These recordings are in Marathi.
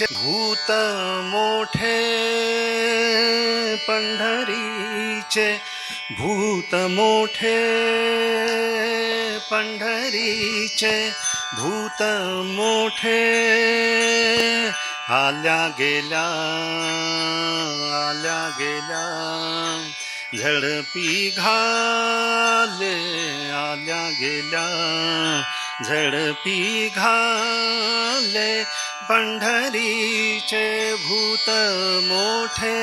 भूत मोठे पंढरीचे, भूत मोठे पंढरीचे, भूत मोठे आल्या गेल्या आल्या गेल्या, झडपी घाले आल्या गेल्या, झडपी घाले पंढरीचे भूत मोठे,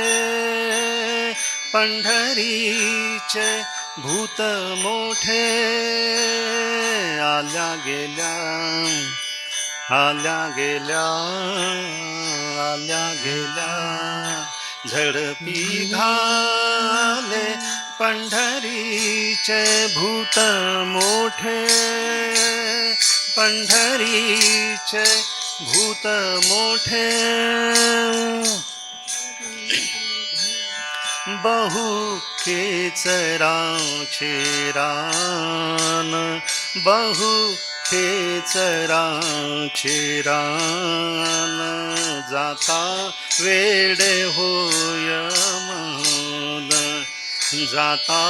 पंढरीचे भूत मोठे आल्या गेल्या आल्या गेल्या आल्या गेल्या, झडपी घाले पंढरीचे भूत मोठे, पंढरीचे भूत मोठे बहु खेचराचे रान, बहु खेचराचे रान, जाता वेडे होय मन, जाता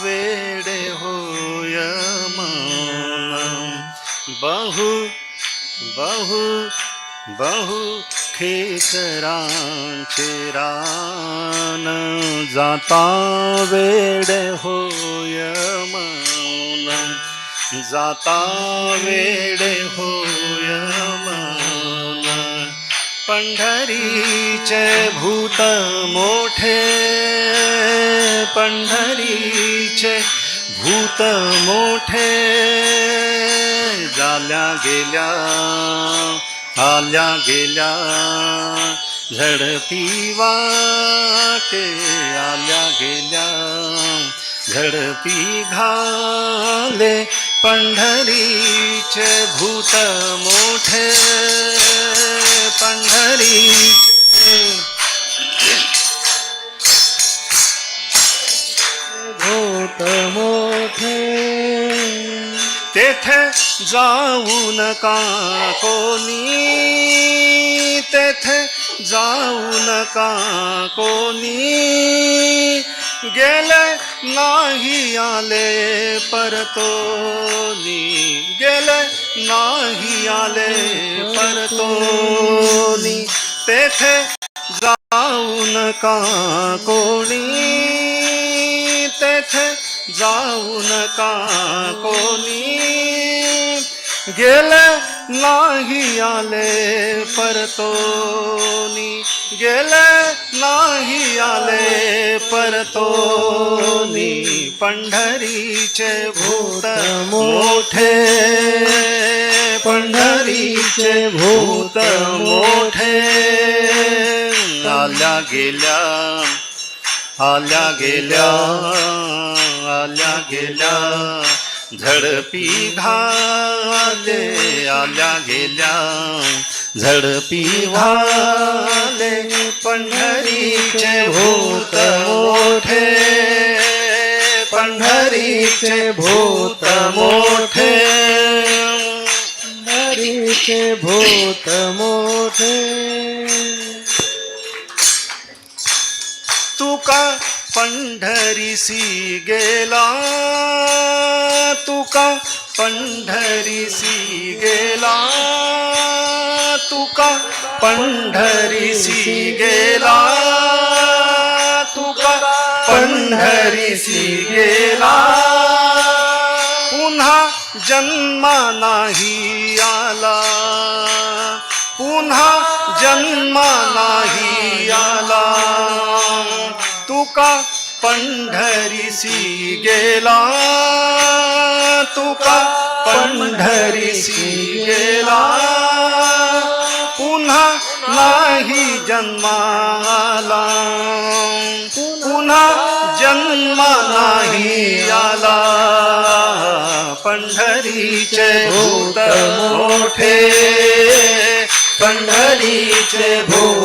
वेडे होय मन, बहु बहु बहु खेचराचे रान, जाता वेडे होय मन, जाता वेडे होय मन, पंढरीचे भूत मोठे, पंढरीचे भूत मोठे झाल्या गेल्या आल्या गेल्या, झडपी वाटे आल्या गेल्या, झडपी घाले पंढरीचे भूत मोठे, पंढरीचे भूत मोठे, तेथे जाऊ नका कोणी, तेथे जाऊ नका कोणी, गेले नाही आले परतोनी, गेले नाही आले परतोनी, तेथे जाऊ नका कोणी, तेथे जाऊ नका कोणी, गेले नाही आले परतोनी, गेले नाही आले परतोनी, पंढरीचे भूत मोठे, पंढरीचे भूत मोठे आल्या गेल्या आल्या गेल्या आल्या गेल्या, झडपी घाले आल्या गेल्या, झडपी घाले पंढरीचे भूत मोठे, पंढरीचे भूत मोठे, पंढरीचे भूत मोठे, तुका पंढरीसी गेला, तुका पंढरीसी गेला, तुका पंढरीसी गेला, तुका पंढरीसी गेला, पुन्हा जन्मा नाही आला, पुन्हा जन्मा नाही आला, तुका पंढरीसी गेला, तुका पंढरीसी गेला, पुन्हा नाही जन्माला, पुन्हा जन्मा नाही आला, पंढरीचे भूत मोठे, पंढरीचे भूत